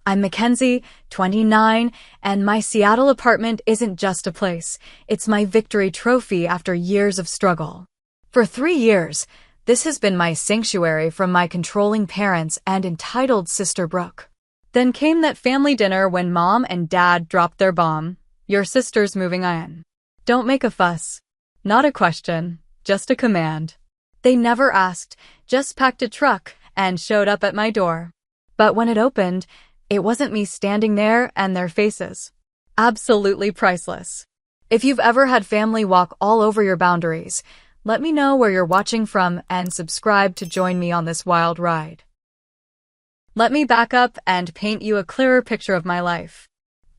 I'm Mackenzie, 29, and my Seattle apartment isn't just a place. It's my victory trophy after years of struggle. For 3 years, this has been my sanctuary from my controlling parents and entitled sister Brooke. Then came that family dinner when Mom and Dad dropped their bomb. Your sister's moving in. Don't make a fuss. Not a question, just a command. They never asked, just packed a truck and showed up at my door. But when it opened, it wasn't me standing there and their faces. Absolutely priceless. If you've ever had family walk all over your boundaries, let me know where you're watching from and subscribe to join me on this wild ride. Let me back up and paint you a clearer picture of my life.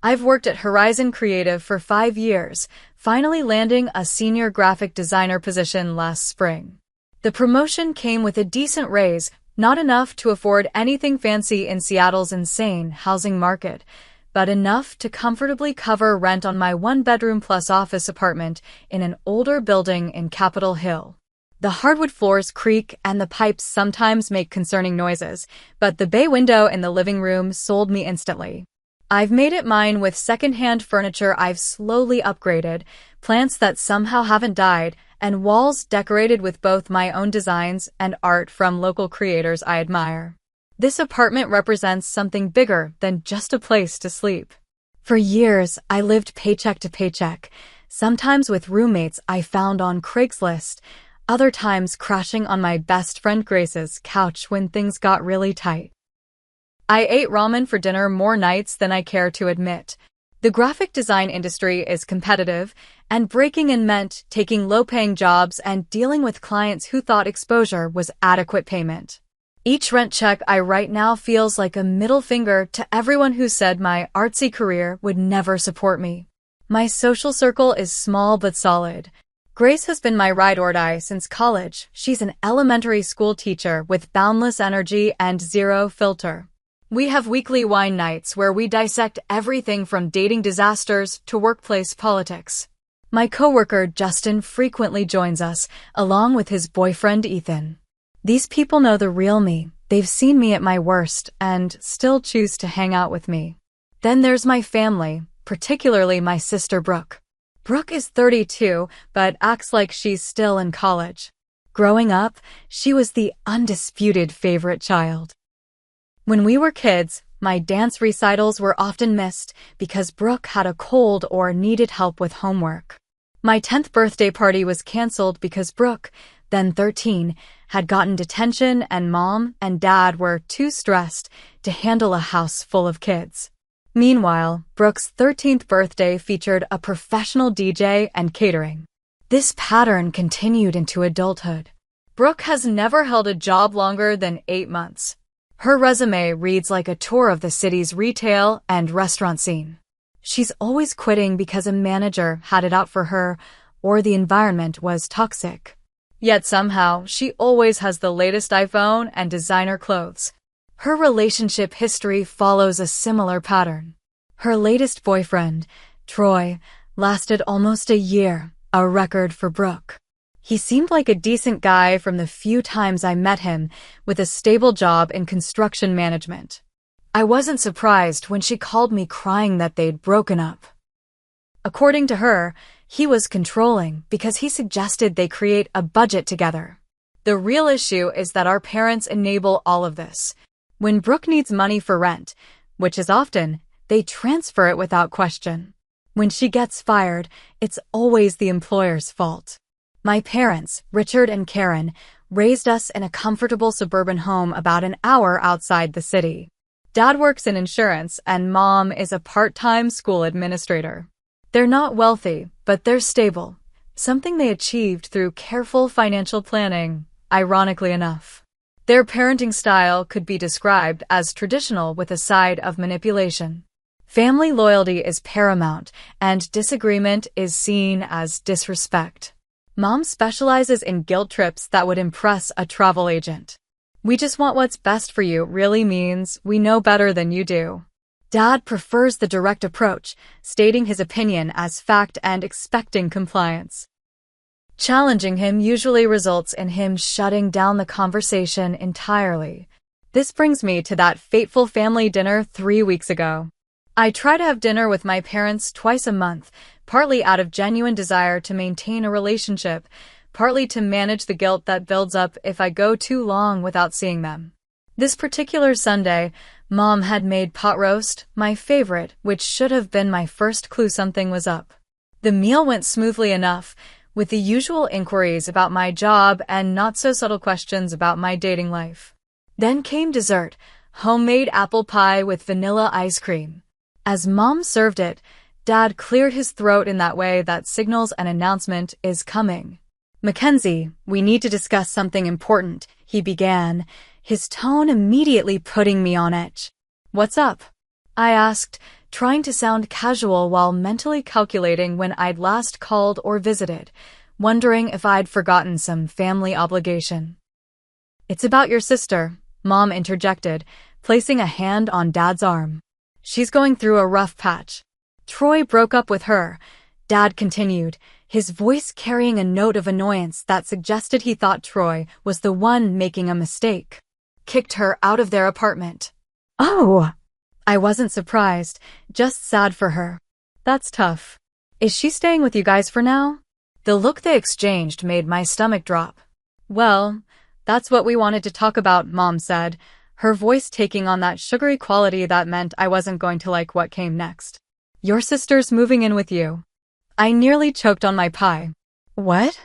I've worked at Horizon Creative for 5 years, finally landing a senior graphic designer position last spring. The promotion came with a decent raise, not enough to afford anything fancy in Seattle's insane housing market, but enough to comfortably cover rent on my 1-bedroom plus office apartment in an older building in Capitol Hill. The hardwood floors creak and the pipes sometimes make concerning noises, but the bay window in the living room sold me instantly. I've made it mine with second-hand furniture I've slowly upgraded, plants that somehow haven't died, and walls decorated with both my own designs and art from local creators I admire. This apartment represents something bigger than just a place to sleep. For years, I lived paycheck to paycheck, sometimes with roommates I found on Craigslist, other times crashing on my best friend Grace's couch when things got really tight. I ate ramen for dinner more nights than I care to admit. The graphic design industry is competitive, and breaking in meant taking low-paying jobs and dealing with clients who thought exposure was adequate payment. Each rent check I write now feels like a middle finger to everyone who said my artsy career would never support me. My social circle is small but solid. Grace has been my ride or die since college. She's an elementary school teacher with boundless energy and zero filter. We have weekly wine nights where we dissect everything from dating disasters to workplace politics. My coworker Justin frequently joins us, along with his boyfriend Ethan. These people know the real me. They've seen me at my worst and still choose to hang out with me. Then there's my family, particularly my sister Brooke. Brooke is 32, but acts like she's still in college. Growing up, she was the undisputed favorite child. When we were kids, my dance recitals were often missed because Brooke had a cold or needed help with homework. My 10th birthday party was canceled because Brooke, then 13, had gotten detention and Mom and Dad were too stressed to handle a house full of kids. Meanwhile, Brooke's 13th birthday featured a professional DJ and catering. This pattern continued into adulthood. Brooke has never held a job longer than 8 months. Her resume reads like a tour of the city's retail and restaurant scene. She's always quitting because a manager had it out for her or the environment was toxic. Yet somehow, she always has the latest iPhone and designer clothes. Her relationship history follows a similar pattern. Her latest boyfriend, Troy, lasted almost a year, a record for Brooke. He seemed like a decent guy from the few times I met him, with a stable job in construction management. I wasn't surprised when she called me crying that they'd broken up. According to her, he was controlling because he suggested they create a budget together. The real issue is that our parents enable all of this. When Brooke needs money for rent, which is often, they transfer it without question. When she gets fired, it's always the employer's fault. My parents, Richard and Karen, raised us in a comfortable suburban home about an hour outside the city. Dad works in insurance and Mom is a part-time school administrator. They're not wealthy, but they're stable, something they achieved through careful financial planning, ironically enough. Their parenting style could be described as traditional with a side of manipulation. Family loyalty is paramount, and disagreement is seen as disrespect. Mom specializes in guilt trips that would impress a travel agent. We just want what's best for you really means we know better than you do. Dad prefers the direct approach, stating his opinion as fact and expecting compliance. Challenging him usually results in him shutting down the conversation entirely. This brings me to that fateful family dinner 3 weeks ago. I try to have dinner with my parents twice a month, partly out of genuine desire to maintain a relationship, partly to manage the guilt that builds up if I go too long without seeing them. This particular Sunday, Mom had made pot roast, my favorite, which should have been my first clue something was up. The meal went smoothly enough, with the usual inquiries about my job and not-so-subtle questions about my dating life. Then came dessert, homemade apple pie with vanilla ice cream. As Mom served it, Dad cleared his throat in that way that signals an announcement is coming. "Mackenzie, we need to discuss something important," he began, his tone immediately putting me on edge. "What's up?" I asked, trying to sound casual while mentally calculating when I'd last called or visited, wondering if I'd forgotten some family obligation. "It's about your sister," Mom interjected, placing a hand on Dad's arm. "She's going through a rough patch. Troy broke up with her," Dad continued, his voice carrying a note of annoyance that suggested he thought Troy was the one making a mistake. "Kicked her out of their apartment." "Oh!" I wasn't surprised, just sad for her. "That's tough. Is she staying with you guys for now?" The look they exchanged made my stomach drop. "Well, that's what we wanted to talk about," Mom said, her voice taking on that sugary quality that meant I wasn't going to like what came next. "Your sister's moving in with you." I nearly choked on my pie. "What?"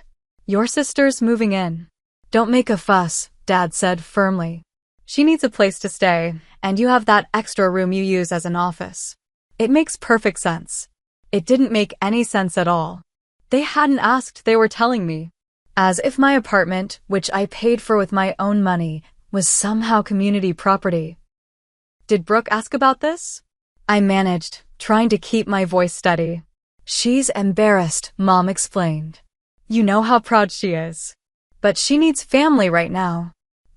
"Your sister's moving in. Don't make a fuss," Dad said firmly. "She needs a place to stay, and you have that extra room you use as an office." It makes perfect sense. It didn't make any sense at all. They hadn't asked, they were telling me. As if my apartment, which I paid for with my own money, was somehow community property. "Did Brooke ask about this?" I managed, trying to keep my voice steady. "She's embarrassed," Mom explained. "You know how proud she is. But she needs family right now."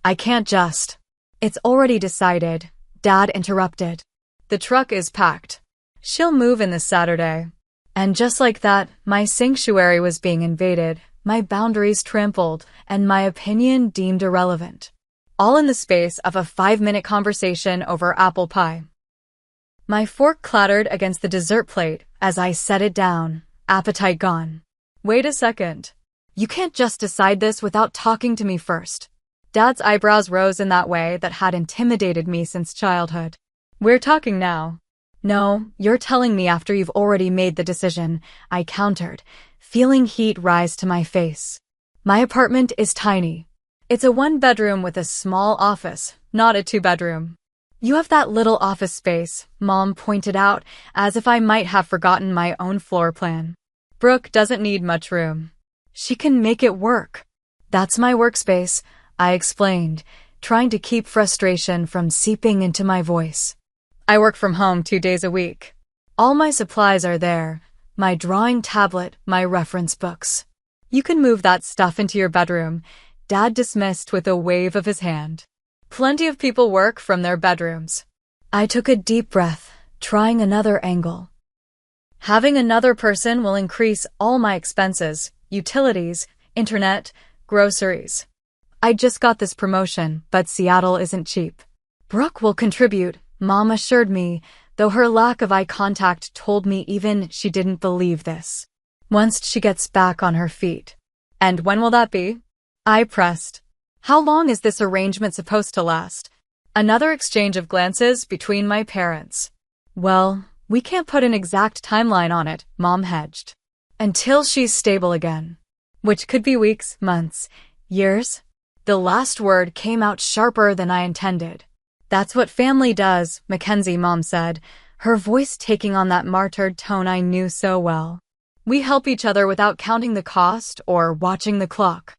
"I can't just." "It's already decided," Dad interrupted. "The truck is packed. She'll move in this Saturday." And just like that, my sanctuary was being invaded, my boundaries trampled, and my opinion deemed irrelevant. All in the space of a 5-minute conversation over apple pie. My fork clattered against the dessert plate as I set it down, appetite gone. "Wait a second. You can't just decide this without talking to me first." Dad's eyebrows rose in that way that had intimidated me since childhood. "We're talking now." "No, you're telling me after you've already made the decision," I countered, feeling heat rise to my face. "My apartment is tiny. It's a 1-bedroom with a small office, not a 2-bedroom. You have that little office space," Mom pointed out, as if I might have forgotten my own floor plan. "Brooke doesn't need much room. She can make it work." "That's my workspace," I explained, trying to keep frustration from seeping into my voice. "I work from home 2 days a week. All my supplies are there, my drawing tablet, my reference books. You can move that stuff into your bedroom," Dad dismissed with a wave of his hand. "Plenty of people work from their bedrooms." I took a deep breath, trying another angle. "Having another person will increase all my expenses, utilities, internet, groceries. I just got this promotion, but Seattle isn't cheap." "Brooke will contribute," Mom assured me, though her lack of eye contact told me even she didn't believe this. "Once she gets back on her feet." "And when will that be?" I pressed. "How long is this arrangement supposed to last?" Another exchange of glances between my parents. "Well, we can't put an exact timeline on it," Mom hedged. "Until she's stable again." Which could be weeks, months, years. The last word came out sharper than I intended. "That's what family does," Mackenzie, Mom said, her voice taking on that martyred tone I knew so well. "We help each other without counting the cost or watching the clock.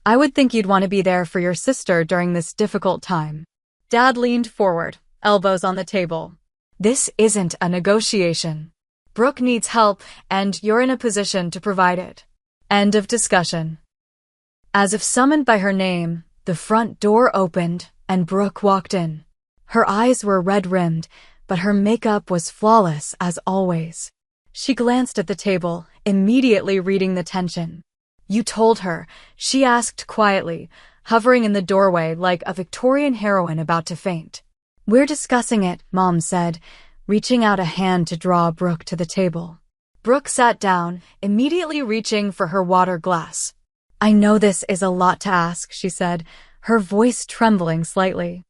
I would think you'd want to be there for your sister during this difficult time." Dad leaned forward, elbows on the table. "This isn't a negotiation. Brooke needs help, and you're in a position to provide it." End of discussion. As if summoned by her name, the front door opened, and Brooke walked in. Her eyes were red-rimmed, but her makeup was flawless as always. She glanced at the table, immediately reading the tension. "You told her," she asked quietly, hovering in the doorway like a Victorian heroine about to faint. "We're discussing it," Mom said, reaching out a hand to draw Brooke to the table. Brooke sat down, immediately reaching for her water glass. "I know this is a lot to ask," she said, her voice trembling slightly.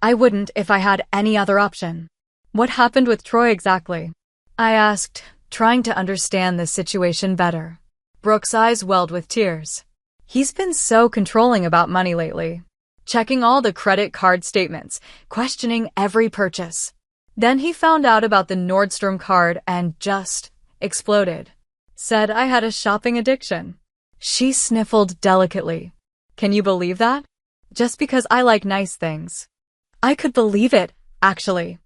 "I wouldn't if I had any other option." "What happened with Troy exactly?" I asked, trying to understand the situation better. Brooke's eyes welled with tears. "He's been so controlling about money lately, checking all the credit card statements, questioning every purchase. Then he found out about the Nordstrom card and just exploded. Said I had a shopping addiction." She sniffled delicately. "Can you believe that? Just because I like nice things." I could believe it, actually.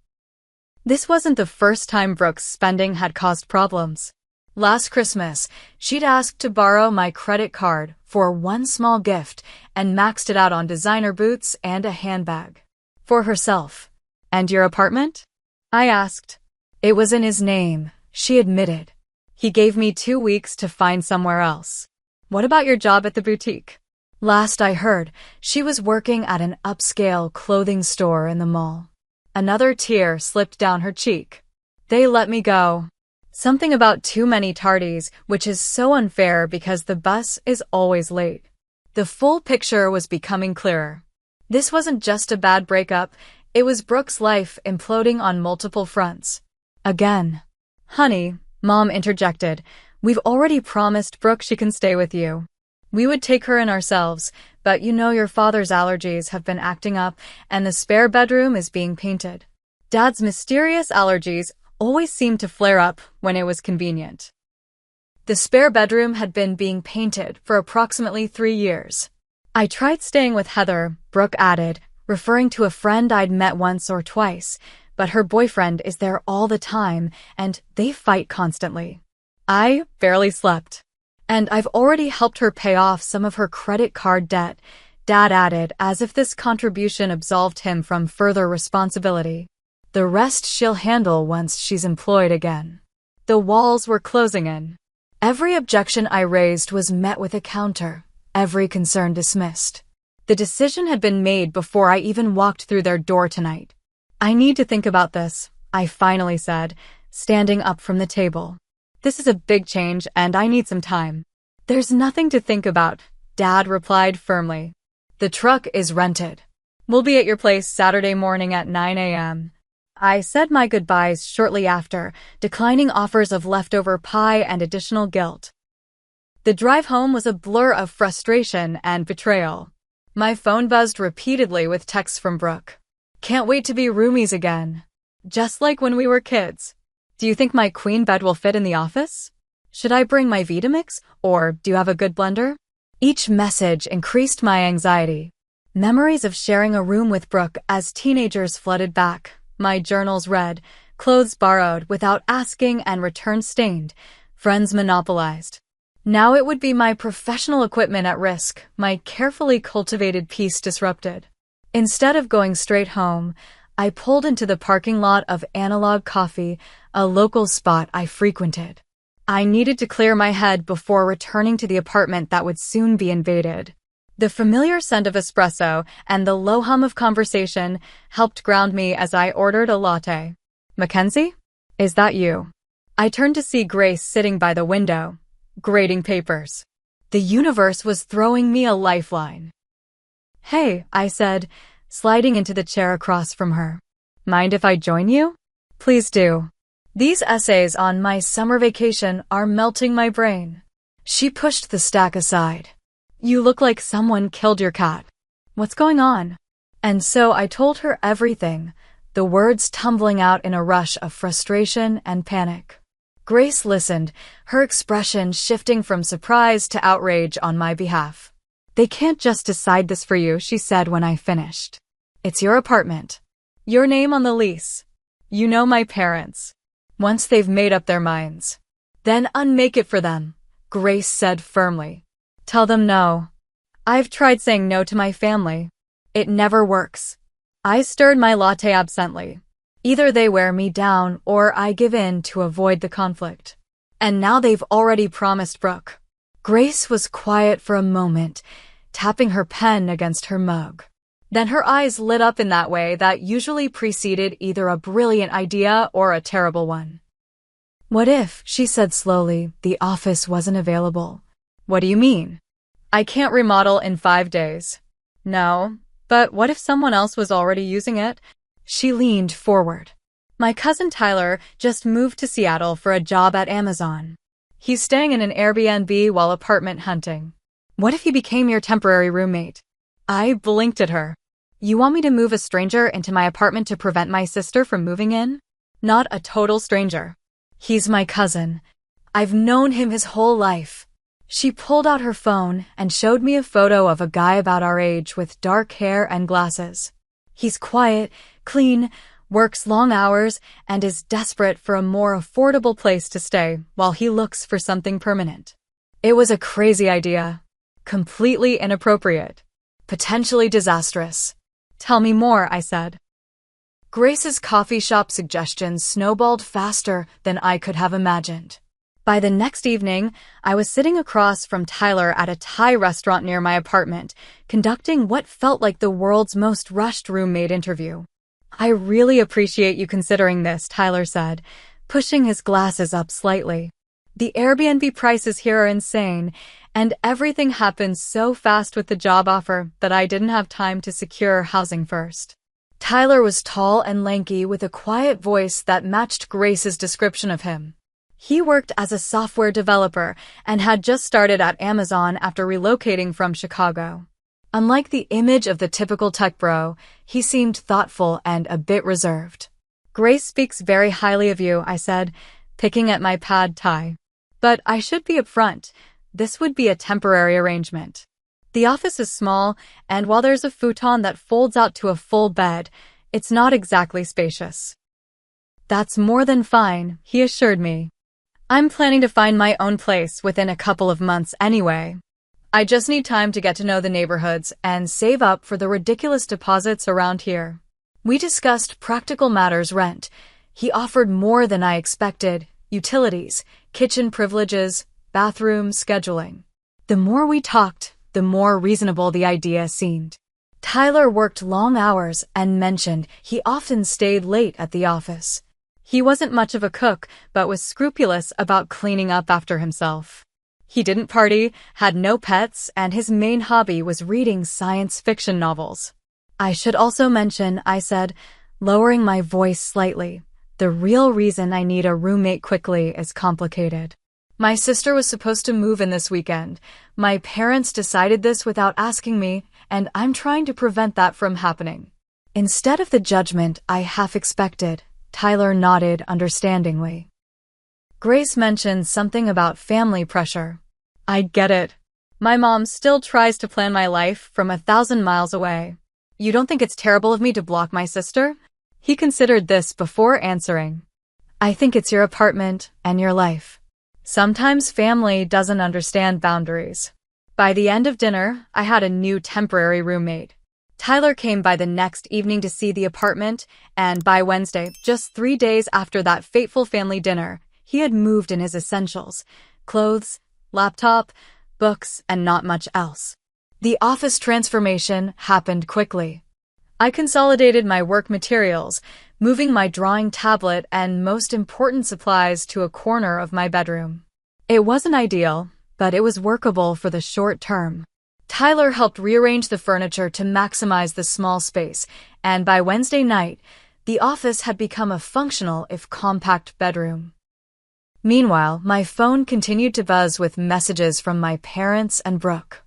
This wasn't the first time Brooke's spending had caused problems. Last Christmas, she'd asked to borrow my credit card for one small gift and maxed it out on designer boots and a handbag. For herself. "And your apartment?" I asked. "It was in his name," she admitted. "He gave me 2 weeks to find somewhere else." "What about your job at the boutique?" Last I heard, she was working at an upscale clothing store in the mall. Another tear slipped down her cheek. "They let me go. Something about too many tardies, which is so unfair because the bus is always late." The full picture was becoming clearer. This wasn't just a bad breakup, it was Brooke's life imploding on multiple fronts. Again. "Honey," Mom interjected, "we've already promised Brooke she can stay with you. We would take her in ourselves, but you know your father's allergies have been acting up and the spare bedroom is being painted." Dad's mysterious allergies always seemed to flare up when it was convenient. The spare bedroom had been being painted for approximately 3 years. "I tried staying with Heather," Brooke added, referring to a friend I'd met once or twice, "but her boyfriend is there all the time and they fight constantly. I barely slept. And I've already helped her pay off some of her credit card debt," Dad added, as if this contribution absolved him from further responsibility. "The rest she'll handle once she's employed again." The walls were closing in. Every objection I raised was met with a counter, every concern dismissed. The decision had been made before I even walked through their door tonight. "I need to think about this," I finally said, standing up from the table. "This is a big change and I need some time." "There's nothing to think about," Dad replied firmly. "The truck is rented. We'll be at your place Saturday morning at 9 a.m. I said my goodbyes shortly after, declining offers of leftover pie and additional guilt. The drive home was a blur of frustration and betrayal. My phone buzzed repeatedly with texts from Brooke. "Can't wait to be roomies again. Just like when we were kids. Do you think my queen bed will fit in the office? Should I bring my Vitamix, or do you have a good blender?" Each message increased my anxiety. Memories of sharing a room with Brooke as teenagers flooded back, my journals read, clothes borrowed without asking and returns stained, friends monopolized. Now it would be my professional equipment at risk, my carefully cultivated peace disrupted. Instead of going straight home, I pulled into the parking lot of Analog Coffee, a local spot I frequented. I needed to clear my head before returning to the apartment that would soon be invaded. The familiar scent of espresso and the low hum of conversation helped ground me as I ordered a latte. "Mackenzie? Is that you?" I turned to see Grace sitting by the window, grading papers. The universe was throwing me a lifeline. "Hey," I said, sliding into the chair across from her. "Mind if I join you?" "Please do. These essays on my summer vacation are melting my brain." She pushed the stack aside. "You look like someone killed your cat. What's going on?" And so I told her everything, the words tumbling out in a rush of frustration and panic. Grace listened, her expression shifting from surprise to outrage on my behalf. "They can't just decide this for you," she said when I finished. "It's your apartment. Your name on the lease. You know my parents. Once they've made up their minds, then unmake it for them," Grace said firmly. "Tell them no. I've tried saying no to my family. It never works." I stirred my latte absently. Either they wear me down or I give in to avoid the conflict. And now they've already promised Brooke. Grace was quiet for a moment, tapping her pen against her mug. Then her eyes lit up in that way that usually preceded either a brilliant idea or a terrible one. "What if," she said slowly, "the office wasn't available?" "What do you mean?" "I can't remodel in 5 days." "No, but what if someone else was already using it?" She leaned forward. "My cousin Tyler just moved to Seattle for a job at Amazon. He's staying in an Airbnb while apartment hunting. What if he became your temporary roommate?" I blinked at her. "You want me to move a stranger into my apartment to prevent my sister from moving in?" "Not a total stranger. He's my cousin. I've known him his whole life." She pulled out her phone and showed me a photo of a guy about our age with dark hair and glasses. He's quiet, clean, works long hours, and is desperate for a more affordable place to stay while he looks for something permanent. It was a crazy idea. Completely inappropriate. Potentially disastrous. "Tell me more," I said. Grace's coffee shop suggestions snowballed faster than I could have imagined. By the next evening, I was sitting across from Tyler at a Thai restaurant near my apartment, conducting what felt like the world's most rushed roommate interview. "I really appreciate you considering this," Tyler said, pushing his glasses up slightly. "The Airbnb prices here are insane, and everything happened so fast with the job offer that I didn't have time to secure housing first." Tyler was tall and lanky with a quiet voice that matched Grace's description of him. He worked as a software developer and had just started at Amazon after relocating from Chicago. Unlike the image of the typical tech bro, he seemed thoughtful and a bit reserved. "Grace speaks very highly of you," I said, picking at my pad thai. "But I should be upfront. This would be a temporary arrangement. The office is small, and while there's a futon that folds out to a full bed, it's not exactly spacious." "That's more than fine," he assured me. "I'm planning to find my own place within a couple of months anyway. I just need time to get to know the neighborhoods and save up for the ridiculous deposits around here." We discussed practical matters: rent. He offered more than I expected: utilities, kitchen privileges, bathroom scheduling. The more we talked, the more reasonable the idea seemed. Tyler worked long hours and mentioned he often stayed late at the office. He wasn't much of a cook, but was scrupulous about cleaning up after himself. He didn't party, had no pets, and his main hobby was reading science fiction novels. "I should also mention," I said, lowering my voice slightly, "the real reason I need a roommate quickly is complicated. My sister was supposed to move in this weekend. My parents decided this without asking me, and I'm trying to prevent that from happening." Instead of the judgment I half expected, Tyler nodded understandingly. Grace mentioned something about family pressure. "I get it. My mom still tries to plan my life from 1,000 miles away. You don't think it's terrible of me to block my sister?" He considered this before answering. "I think it's your apartment and your life. Sometimes family doesn't understand boundaries." By the end of dinner, I had a new temporary roommate. Tyler came by the next evening to see the apartment, and by Wednesday, just 3 days after that fateful family dinner, he had moved in his essentials: clothes, laptop, books, and not much else. The office transformation happened quickly. I consolidated my work materials, moving my drawing tablet and most important supplies to a corner of my bedroom. It wasn't ideal, but it was workable for the short term. Tyler helped rearrange the furniture to maximize the small space, and by Wednesday night, the office had become a functional if compact bedroom. Meanwhile, my phone continued to buzz with messages from my parents and Brooke.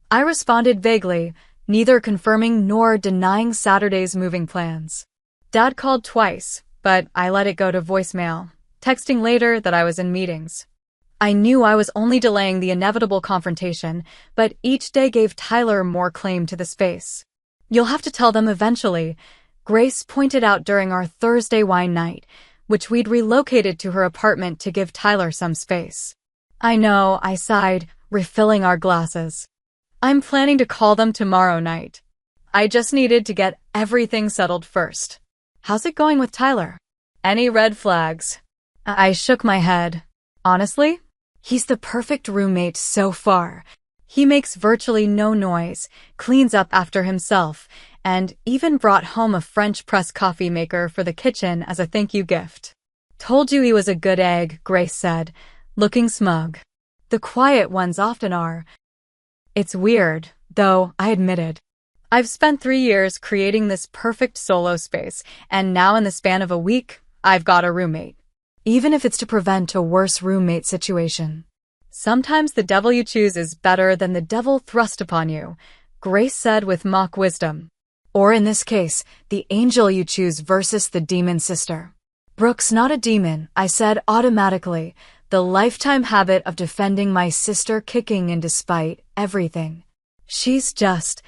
I responded vaguely, neither confirming nor denying Saturday's moving plans. Dad called twice, but I let it go to voicemail, texting later that I was in meetings. I knew I was only delaying the inevitable confrontation, but each day gave Tyler more claim to the space. "You'll have to tell them eventually," Grace pointed out during our Thursday wine night, which we'd relocated to her apartment to give Tyler some space. "I know," I sighed, refilling our glasses. "I'm planning to call them tomorrow night. I just needed to get everything settled first." "How's it going with Tyler? Any red flags?" I shook my head. "Honestly, he's the perfect roommate so far. He makes virtually no noise, cleans up after himself, and even brought home a French press coffee maker for the kitchen as a thank you gift. Told you he was a good egg, Grace said, looking smug. The quiet ones often are. It's weird, though, I admitted. I've spent 3 years creating this perfect solo space, and now in the span of a week, I've got a roommate. Even if it's to prevent a worse roommate situation. Sometimes the devil you choose is better than the devil thrust upon you, Grace said with mock wisdom. Or in this case, the angel you choose versus the demon sister. Brooke's not a demon, I said automatically, the lifetime habit of defending my sister kicking in despite everything. She's just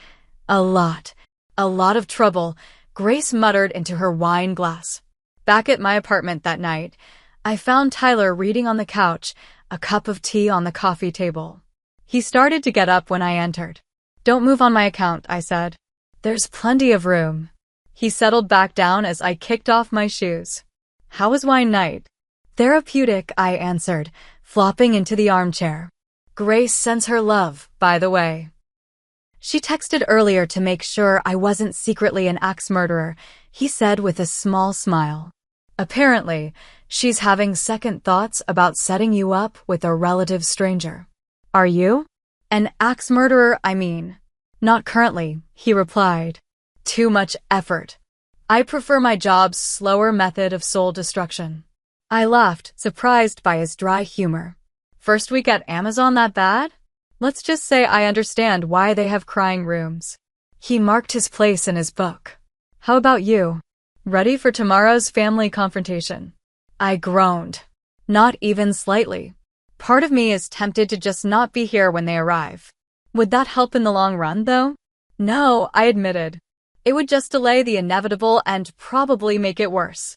a lot of trouble, Grace muttered into her wine glass. Back at my apartment that night, I found Tyler reading on the couch, a cup of tea on the coffee table. He started to get up when I entered. Don't move on my account, I said. There's plenty of room. He settled back down as I kicked off my shoes. How was wine night? Therapeutic, I answered, flopping into the armchair. Grace sends her love, by the way. She texted earlier to make sure I wasn't secretly an axe murderer, he said with a small smile. Apparently, she's having second thoughts about setting you up with a relative stranger. Are you? An axe murderer, I mean. Not currently, he replied. Too much effort. I prefer my job's slower method of soul destruction. I laughed, surprised by his dry humor. First week at Amazon that bad? Let's just say I understand why they have crying rooms. He marked his place in his book. How about you? Ready for tomorrow's family confrontation? I groaned. Not even slightly. Part of me is tempted to just not be here when they arrive. Would that help in the long run, though? No, I admitted. It would just delay the inevitable and probably make it worse.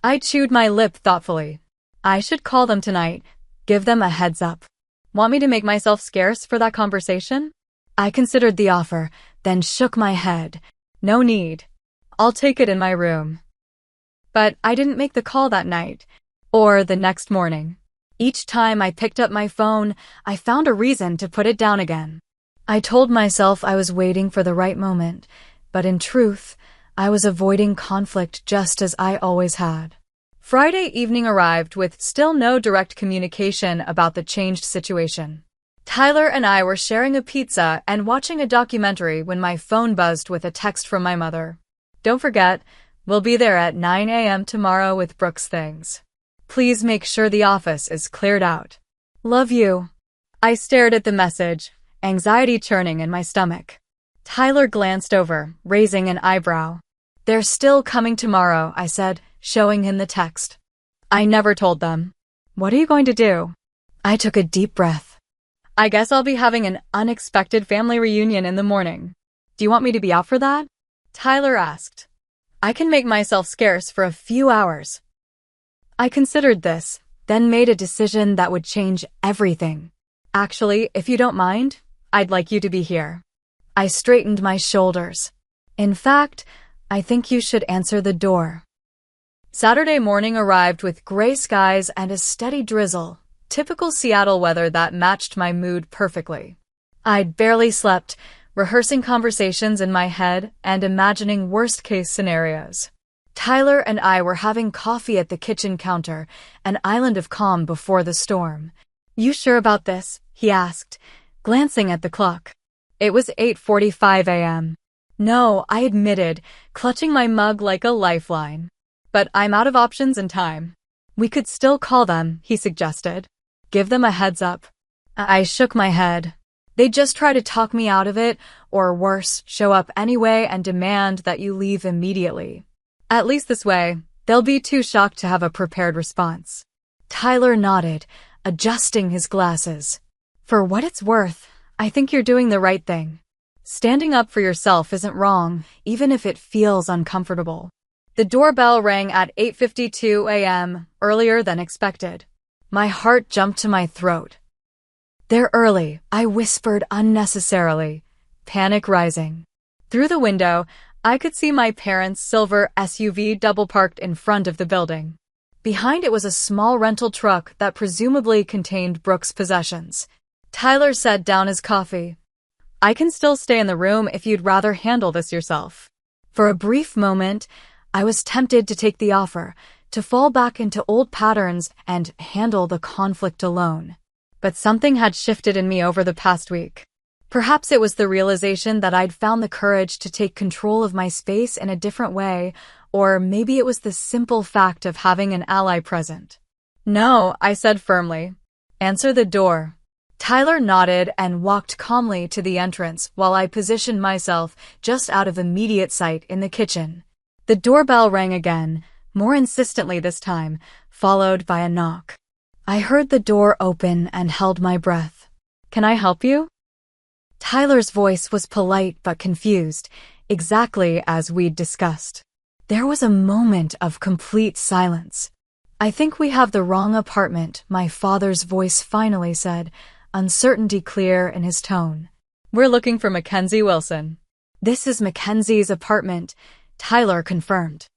I chewed my lip thoughtfully. I should call them tonight, give them a heads up. Want me to make myself scarce for that conversation? I considered the offer, then shook my head. No need. I'll take it in my room. But I didn't make the call that night, or the next morning. Each time I picked up my phone, I found a reason to put it down again. I told myself I was waiting for the right moment, but in truth, I was avoiding conflict just as I always had. Friday evening arrived with still no direct communication about the changed situation. Tyler and I were sharing a pizza and watching a documentary when my phone buzzed with a text from my mother. Don't forget, we'll be there at 9 a.m. tomorrow with Brooke's things. Please make sure the office is cleared out. Love you. I stared at the message, anxiety churning in my stomach. Tyler glanced over, raising an eyebrow. They're still coming tomorrow, I said, showing him the text. I never told them. What are you going to do? I took a deep breath. I guess I'll be having an unexpected family reunion in the morning. Do you want me to be out for that? Tyler asked. I can make myself scarce for a few hours. I considered this, then made a decision that would change everything. Actually, if you don't mind, I'd like you to be here. I straightened my shoulders. In fact, I think you should answer the door. Saturday morning arrived with gray skies and a steady drizzle, typical Seattle weather that matched my mood perfectly. I'd barely slept, rehearsing conversations in my head and imagining worst-case scenarios. Tyler and I were having coffee at the kitchen counter, an island of calm before the storm. You sure about this? He asked, glancing at the clock. It was 8:45 a.m. No, I admitted, clutching my mug like a lifeline. But I'm out of options and time. We could still call them, he suggested. Give them a heads up. I shook my head. They'd just try to talk me out of it, or worse, show up anyway and demand that you leave immediately. At least this way, they'll be too shocked to have a prepared response. Tyler nodded, adjusting his glasses. For what it's worth, I think you're doing the right thing. Standing up for yourself isn't wrong, even if it feels uncomfortable. The doorbell rang at 8:52 a.m., earlier than expected. My heart jumped to my throat. They're early, I whispered unnecessarily, panic rising. Through the window, I could see my parents' silver SUV double-parked in front of the building. Behind it was a small rental truck that presumably contained Brooke's possessions. Tyler set down his coffee. I can still stay in the room if you'd rather handle this yourself. For a brief moment, I was tempted to take the offer, to fall back into old patterns and handle the conflict alone. But something had shifted in me over the past week. Perhaps it was the realization that I'd found the courage to take control of my space in a different way, or maybe it was the simple fact of having an ally present. No, I said firmly. Answer the door. Tyler nodded and walked calmly to the entrance while I positioned myself just out of immediate sight in the kitchen. The doorbell rang again, more insistently this time, followed by a knock. I heard the door open and held my breath. Can I help you? Tyler's voice was polite but confused, exactly as we'd discussed. There was a moment of complete silence. I think we have the wrong apartment, my father's voice finally said, uncertainty clear in his tone. We're looking for Mackenzie Wilson. This is Mackenzie's apartment, Tyler confirmed.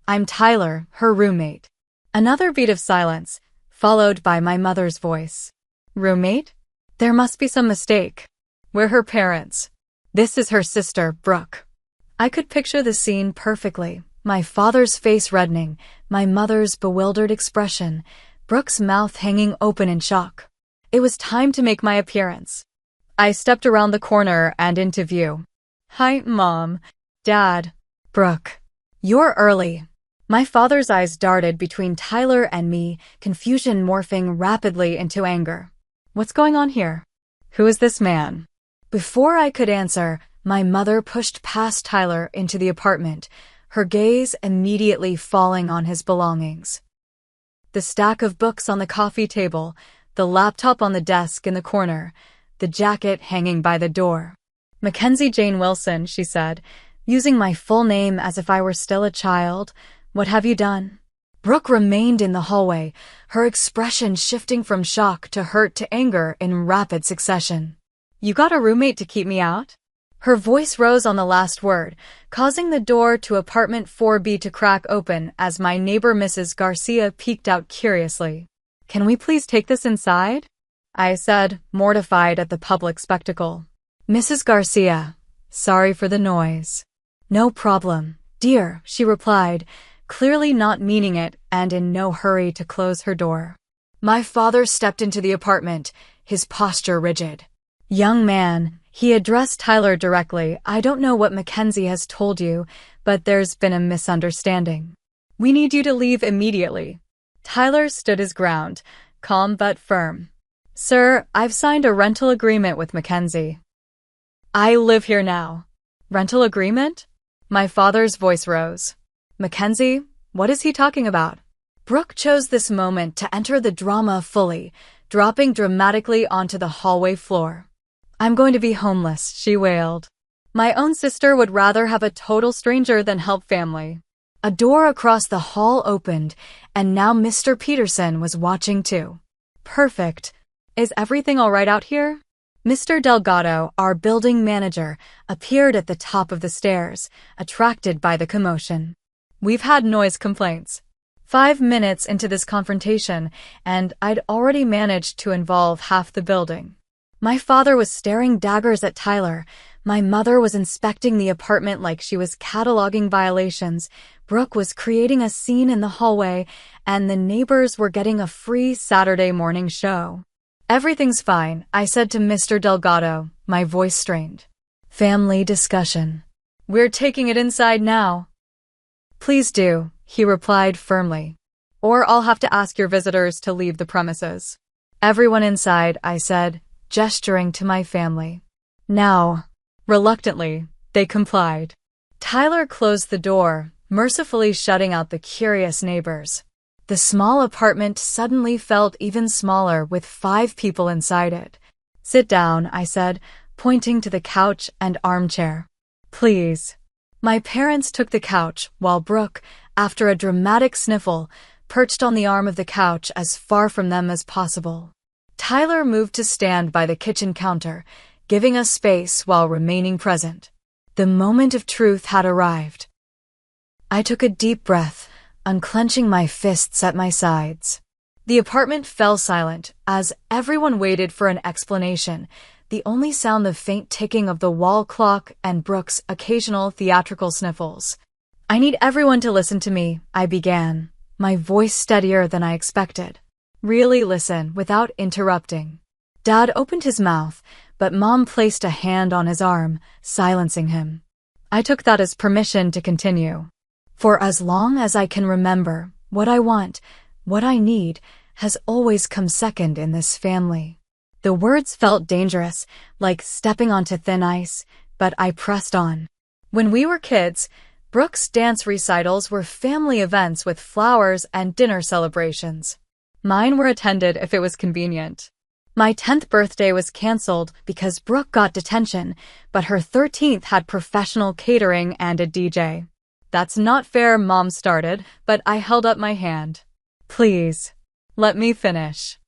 I'm Tyler, her roommate. Another beat of silence, followed by my mother's voice. Roommate? There must be some mistake. We're her parents. This is her sister, Brooke. I could picture the scene perfectly. My father's face reddening, my mother's bewildered expression, Brooke's mouth hanging open in shock. It was time to make my appearance. I stepped around the corner and into view. Hi, Mom. Dad. Brooke. You're early. My father's eyes darted between Tyler and me, confusion morphing rapidly into anger. What's going on here? Who is this man? Before I could answer, my mother pushed past Tyler into the apartment, her gaze immediately falling on his belongings. The stack of books on the coffee table, the laptop on the desk in the corner, the jacket hanging by the door. Mackenzie Jane Wilson, she said, using my full name as if I were still a child. What have you done? Brooke remained in the hallway, her expression shifting from shock to hurt to anger in rapid succession. You got a roommate to keep me out? Her voice rose on the last word, causing the door to apartment 4B to crack open as my neighbor Mrs. Garcia peeked out curiously. Can we please take this inside? I said, mortified at the public spectacle. Mrs. Garcia, sorry for the noise. No problem, dear, she replied, clearly not meaning it and in no hurry to close her door. My father stepped into the apartment, his posture rigid. Young man, he addressed Tyler directly, I don't know what Mackenzie has told you, but there's been a misunderstanding. We need you to leave immediately. Tyler stood his ground, calm but firm. Sir, I've signed a rental agreement with Mackenzie. I live here now. Rental agreement? My father's voice rose. Mackenzie, what is he talking about? Brooke chose this moment to enter the drama fully, dropping dramatically onto the hallway floor. I'm going to be homeless, she wailed. My own sister would rather have a total stranger than help family. A door across the hall opened, and now Mr. Peterson was watching too. Perfect. Is everything all right out here? Mr. Delgado, our building manager, appeared at the top of the stairs, attracted by the commotion. We've had noise complaints. 5 minutes into this confrontation, and I'd already managed to involve half the building. My father was staring daggers at Tyler. My mother was inspecting the apartment like she was cataloging violations. Brooke was creating a scene in the hallway, and the neighbors were getting a free Saturday morning show. Everything's fine, I said to Mr. Delgado, my voice strained. Family discussion. We're taking it inside now. Please do, he replied firmly. Or I'll have to ask your visitors to leave the premises. Everyone inside, I said, gesturing to my family. Now. Reluctantly, they complied. Tyler closed the door, mercifully shutting out the curious neighbors. The small apartment suddenly felt even smaller with 5 people inside it. Sit down, I said, pointing to the couch and armchair. Please. My parents took the couch, while Brooke, after a dramatic sniffle, perched on the arm of the couch as far from them as possible. Tyler moved to stand by the kitchen counter, giving us space while remaining present. The moment of truth had arrived. I took a deep breath, unclenching my fists at my sides. The apartment fell silent as everyone waited for an explanation, the only sound the faint ticking of the wall clock and Brooke's occasional theatrical sniffles. "I need everyone to listen to me," I began, my voice steadier than I expected. "Really listen without interrupting." Dad opened his mouth, but Mom placed a hand on his arm, silencing him. I took that as permission to continue. "For as long as I can remember, what I want, what I need, has always come second in this family." The words felt dangerous, like stepping onto thin ice, but I pressed on. When we were kids, Brooke's dance recitals were family events with flowers and dinner celebrations. Mine were attended if it was convenient. My 10th birthday was canceled because Brooke got detention, but her 13th had professional catering and a DJ. "That's not fair," Mom started, but I held up my hand. "Please, let me finish."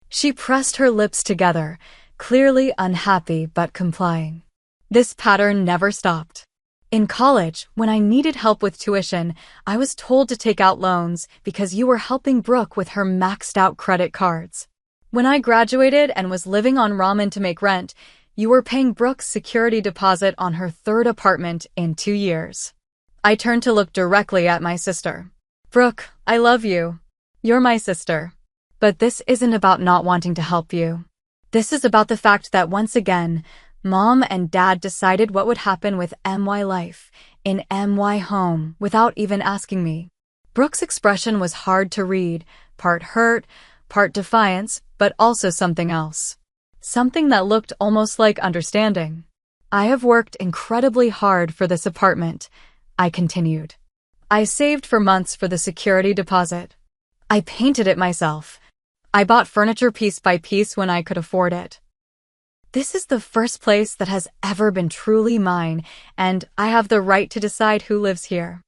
She pressed her lips together, clearly unhappy but complying. This pattern never stopped. In college, when I needed help with tuition, I was told to take out loans because you were helping Brooke with her maxed-out credit cards. When I graduated and was living on ramen to make rent, you were paying Brooke's security deposit on her 3rd apartment in 2 years. I turned to look directly at my sister. "Brooke, I love you. You're my sister. But this isn't about not wanting to help you. This is about the fact that once again, Mom and Dad decided what would happen with MY life, in MY home, without even asking me." Brooke's expression was hard to read, part hurt, part defiance, but also something else. Something that looked almost like understanding. "I have worked incredibly hard for this apartment," I continued. "I saved for months for the security deposit. I painted it myself. I bought furniture piece by piece when I could afford it. This is the first place that has ever been truly mine, and I have the right to decide who lives here."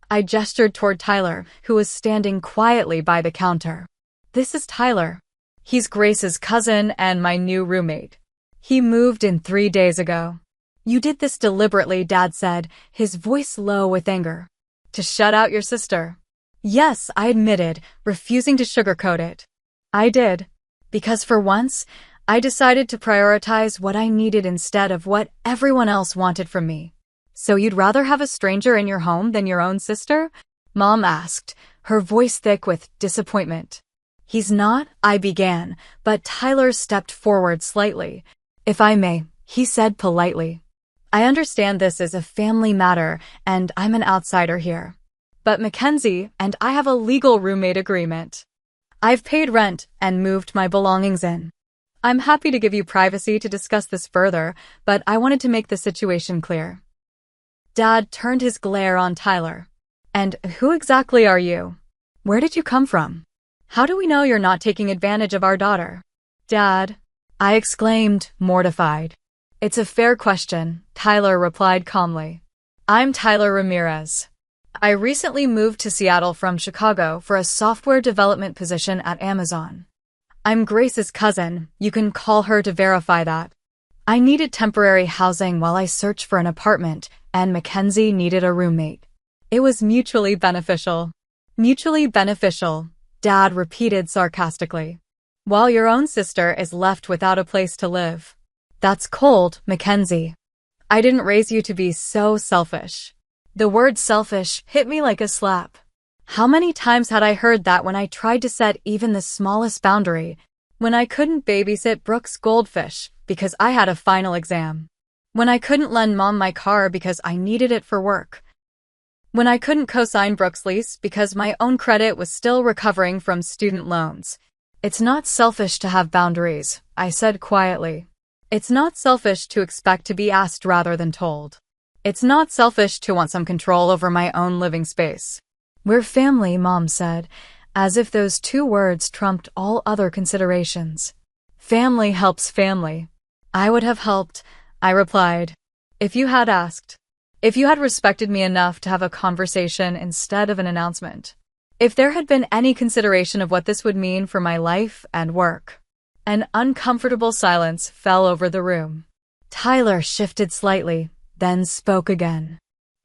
I gestured toward Tyler, who was standing quietly by the counter. "This is Tyler. He's Grace's cousin and my new roommate. He moved in 3 days ago." "You did this deliberately," Dad said, his voice low with anger. "To shut out your sister." "Yes," I admitted, refusing to sugarcoat it. "I did. Because for once, I decided to prioritize what I needed instead of what everyone else wanted from me." "So you'd rather have a stranger in your home than your own sister?" Mom asked, her voice thick with disappointment. "He's not," I began, but Tyler stepped forward slightly. "If I may," he said politely. "I understand this is a family matter, and I'm an outsider here. But Mackenzie and I have a legal roommate agreement. I've paid rent and moved my belongings in. I'm happy to give you privacy to discuss this further, but I wanted to make the situation clear." Dad turned his glare on Tyler. "And who exactly are you? Where did you come from? How do we know you're not taking advantage of our daughter?" "Dad," I exclaimed, mortified. "It's a fair question," Tyler replied calmly. "I'm Tyler Ramirez. I recently moved to Seattle from Chicago for a software development position at Amazon. I'm Grace's cousin, you can call her to verify that. I needed temporary housing while I searched for an apartment, and Mackenzie needed a roommate. It was mutually beneficial." "Mutually beneficial," Dad repeated sarcastically. "While your own sister is left without a place to live. That's cold, Mackenzie. I didn't raise you to be so selfish." The word selfish hit me like a slap. How many times had I heard that when I tried to set even the smallest boundary? When I couldn't babysit Brooke's goldfish because I had a final exam. When I couldn't lend Mom my car because I needed it for work. When I couldn't co-sign Brooke's lease because my own credit was still recovering from student loans. "It's not selfish to have boundaries," I said quietly. "It's not selfish to expect to be asked rather than told. It's not selfish to want some control over my own living space." "We're family," Mom said, as if those 2 words trumped all other considerations. "Family helps family." "I would have helped," I replied, "if you had asked. If you had respected me enough to have a conversation instead of an announcement. If there had been any consideration of what this would mean for my life and work." An uncomfortable silence fell over the room. Tyler shifted slightly, then spoke again.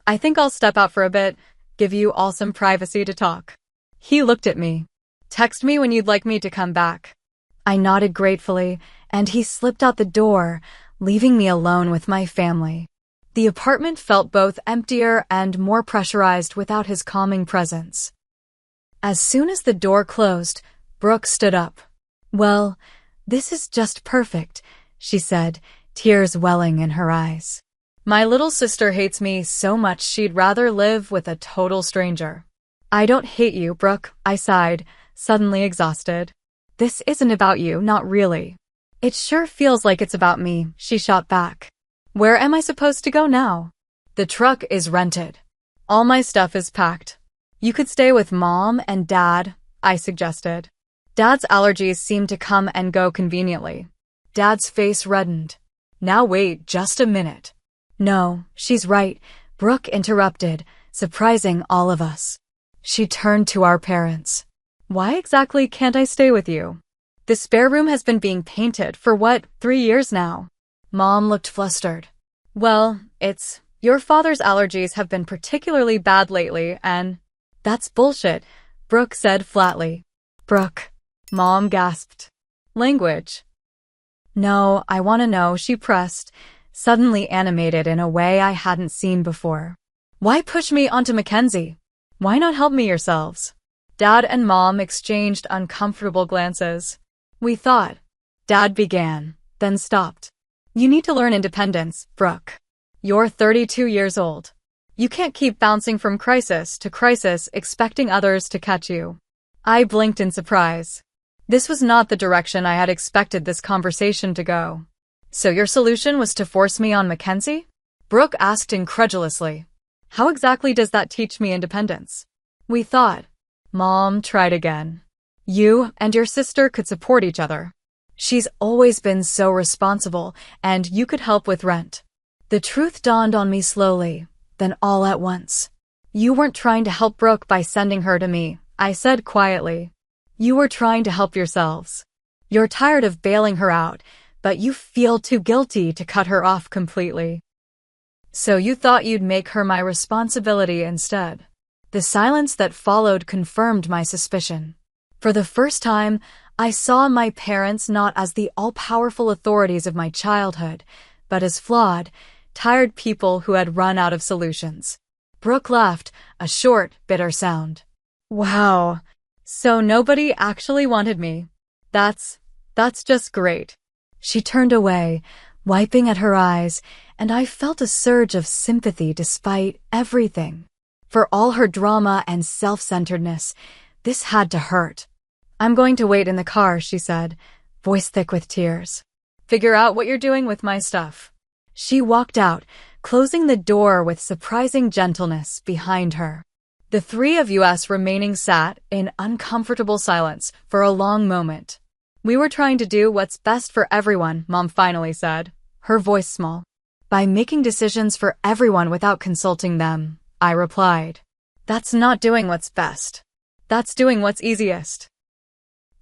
"I think I'll step out for a bit, give you all some privacy to talk." He looked at me. Text me when you'd like me to come back. I nodded gratefully, and he slipped out the door, leaving me alone with my family. The apartment felt both emptier and more pressurized without his calming presence. As soon as the door closed, Brooke stood up. "Well, this is just perfect," she said, tears welling in her eyes. "My little sister hates me so much she'd rather live with a total stranger." "I don't hate you, Brooke," I sighed, suddenly exhausted. "This isn't about you, not really." "It sure feels like it's about me," she shot back. "Where am I supposed to go now?" "The truck is rented. All my stuff is packed. You could stay with Mom and Dad," I suggested. Dad's allergies seemed to come and go conveniently. Dad's face reddened. "Now wait just a minute." "No, she's right," Brooke interrupted, surprising all of us. She turned to our parents. "Why exactly can't I stay with you? The spare room has been being painted for 3 years now?" Mom looked flustered. "Well, your father's allergies have been particularly bad lately, and—" "That's bullshit," Brooke said flatly. "Brooke," Mom gasped. "Language." "No, I want to know," she pressed, suddenly animated in a way I hadn't seen before. "Why push me onto Mackenzie? Why not help me yourselves?" Dad and Mom exchanged uncomfortable glances. "We thought," Dad began, then stopped. "You need to learn independence, Brooke. You're 32 years old. You can't keep bouncing from crisis to crisis expecting others to catch you." I blinked in surprise. This was not the direction I had expected this conversation to go. "So your solution was to force me on Mackenzie?" Brooke asked incredulously. "How exactly does that teach me independence?" "We thought," Mom tried again, "you and your sister could support each other. She's always been so responsible, and you could help with rent." The truth dawned on me slowly, then all at once. "You weren't trying to help Brooke by sending her to me," I said quietly. "You were trying to help yourselves. You're tired of bailing her out, but you feel too guilty to cut her off completely. So you thought you'd make her my responsibility instead." The silence that followed confirmed my suspicion. For the first time, I saw my parents not as the all-powerful authorities of my childhood, but as flawed, tired people who had run out of solutions. Brooke laughed, a short, bitter sound. "Wow. So nobody actually wanted me. That's just great." She turned away, wiping at her eyes, and I felt a surge of sympathy despite everything. For all her drama and self-centeredness, this had to hurt. "I'm going to wait in the car," she said, voice thick with tears. "Figure out what you're doing with my stuff." She walked out, closing the door with surprising gentleness behind her. The three of us remaining sat in uncomfortable silence for a long moment. "We were trying to do what's best for everyone," Mom finally said, her voice small. "By making decisions for everyone without consulting them," I replied. "That's not doing what's best. That's doing what's easiest."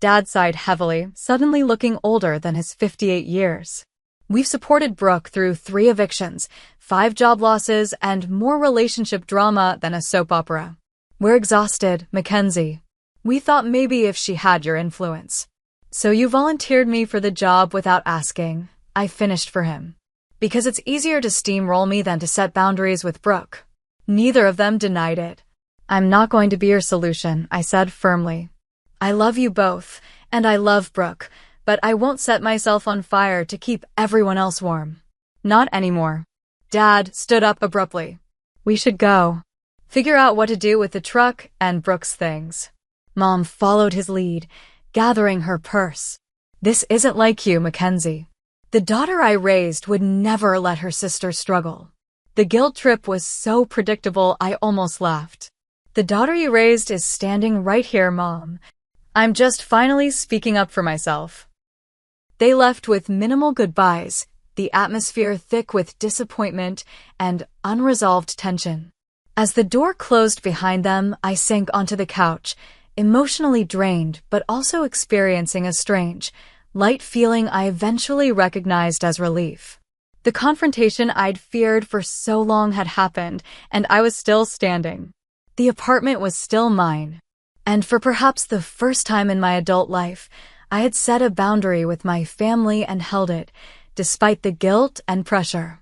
Dad sighed heavily, suddenly looking older than his 58 years. "We've supported Brooke through 3 evictions, 5 job losses, and more relationship drama than a soap opera. We're exhausted, Mackenzie. We thought maybe if she had your influence." "So you volunteered me for the job without asking," I finished for him. "Because it's easier to steamroll me than to set boundaries with Brooke." Neither of them denied it. "I'm not going to be your solution," I said firmly. "I love you both, and I love Brooke, but I won't set myself on fire to keep everyone else warm. Not anymore." Dad stood up abruptly. "We should go. Figure out what to do with the truck and Brooke's things." Mom followed his lead, gathering her purse. "This isn't like you, Mackenzie. The daughter I raised would never let her sister struggle." The guilt trip was so predictable I almost laughed. "The daughter you raised is standing right here, Mom. I'm just finally speaking up for myself." They left with minimal goodbyes, the atmosphere thick with disappointment and unresolved tension. As the door closed behind them, I sank onto the couch, emotionally drained but also experiencing a strange, light feeling I eventually recognized as relief. The confrontation I'd feared for so long had happened, and I was still standing. The apartment was still mine. And for perhaps the first time in my adult life, I had set a boundary with my family and held it, despite the guilt and pressure.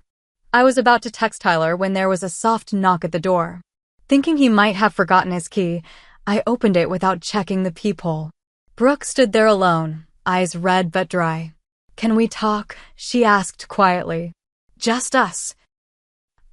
I was about to text Tyler when there was a soft knock at the door. Thinking he might have forgotten his key, I opened it without checking the peephole. Brooke stood there alone, eyes red but dry. "Can we talk?" she asked quietly. "Just us."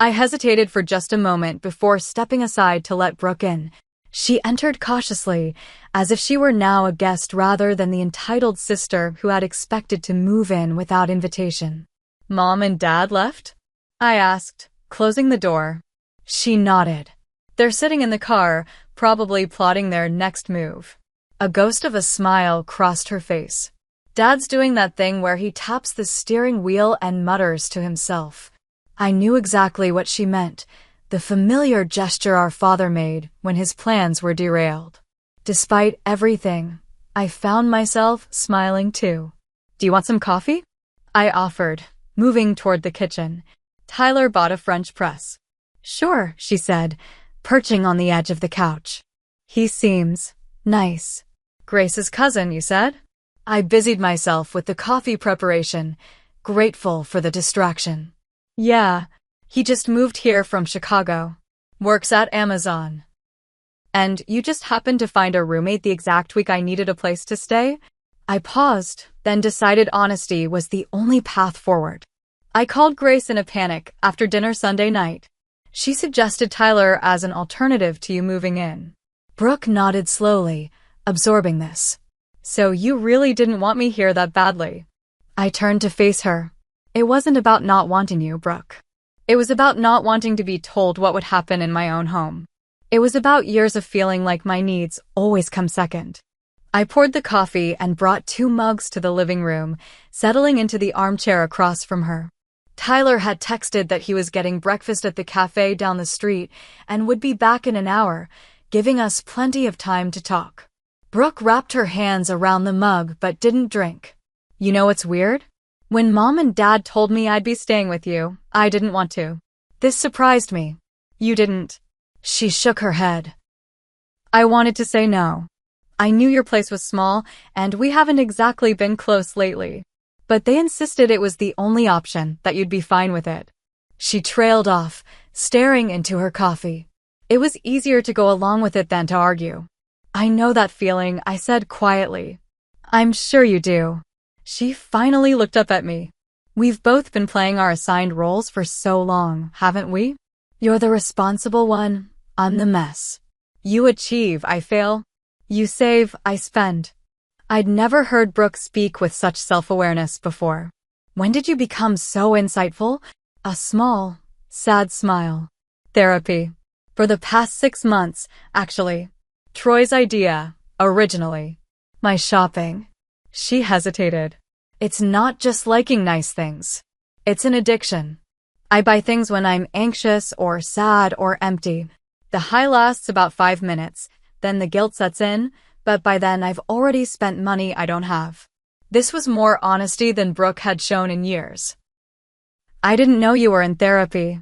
I hesitated for just a moment before stepping aside to let Brooke in. She entered cautiously, as if she were now a guest rather than the entitled sister who had expected to move in without invitation. "Mom and Dad left?" I asked, closing the door. She nodded. "They're sitting in the car, probably plotting their next move." A ghost of a smile crossed her face. "Dad's doing that thing where he taps the steering wheel and mutters to himself." I knew exactly what she meant, the familiar gesture our father made when his plans were derailed. Despite everything, I found myself smiling too. "Do you want some coffee?" I offered, moving toward the kitchen. Tyler bought a French press. "Sure," she said, perching on the edge of the couch. "He seems nice." "Grace's cousin, you said?" I busied myself with the coffee preparation, grateful for the distraction. "Yeah, he just moved here from Chicago. Works at Amazon." "And you just happened to find a roommate the exact week I needed a place to stay?" I paused, then decided honesty was the only path forward. "I called Grace in a panic after dinner Sunday night. She suggested Tyler as an alternative to you moving in." Brooke nodded slowly, absorbing this. "So you really didn't want me here that badly?" I turned to face her. "It wasn't about not wanting you, Brooke. It was about not wanting to be told what would happen in my own home. It was about years of feeling like my needs always come second." I poured the coffee and brought 2 mugs to the living room, settling into the armchair across from her. Tyler had texted that he was getting breakfast at the cafe down the street and would be back in an hour, giving us plenty of time to talk. Brooke wrapped her hands around the mug but didn't drink. "You know what's weird? When Mom and Dad told me I'd be staying with you, I didn't want to. This surprised me." "You didn't?" She shook her head. "I wanted to say no. I knew your place was small, and we haven't exactly been close lately. But they insisted it was the only option, that you'd be fine with it." She trailed off, staring into her coffee. "It was easier to go along with it than to argue." "I know that feeling," I said quietly. "I'm sure you do." She finally looked up at me. "We've both been playing our assigned roles for so long, haven't we? You're the responsible one, I'm the mess. You achieve, I fail. You save, I spend." I'd never heard Brooke speak with such self-awareness before. "When did you become so insightful?" A small, sad smile. "Therapy. For the past 6 months, actually. Troy's idea, originally. My shopping." She hesitated. "It's not just liking nice things. It's an addiction. I buy things when I'm anxious or sad or empty. The high lasts about 5 minutes, then the guilt sets in, but by then I've already spent money I don't have." This was more honesty than Brooke had shown in years. "I didn't know you were in therapy."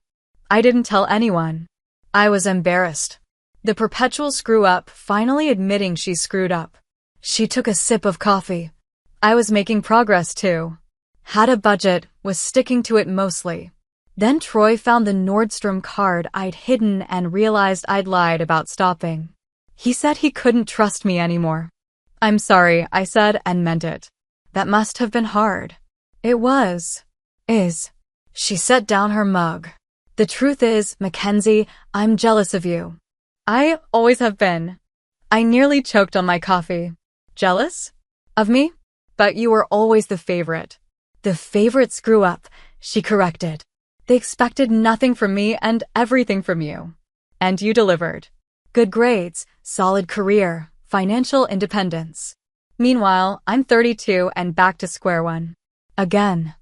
I didn't tell anyone. I was embarrassed. The perpetual screw-up finally admitting she screwed up. She took a sip of coffee. I was making progress too. Had a budget, was sticking to it mostly. Then Troy found the Nordstrom card I'd hidden and realized I'd lied about stopping. He said he couldn't trust me anymore. "I'm sorry," I said and meant it. "That must have been hard." "It was. Is." She set down her mug. "The truth is, Mackenzie, I'm jealous of you." "I always have been." I nearly choked on my coffee. "Jealous? Of me? But you were always the favorite." "The favorite screw-up," she corrected. "They expected nothing from me and everything from you. And you delivered. Good grades, solid career, financial independence. Meanwhile, I'm 32 and back to square one. Again."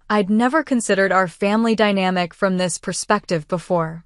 I'd never considered our family dynamic from this perspective before.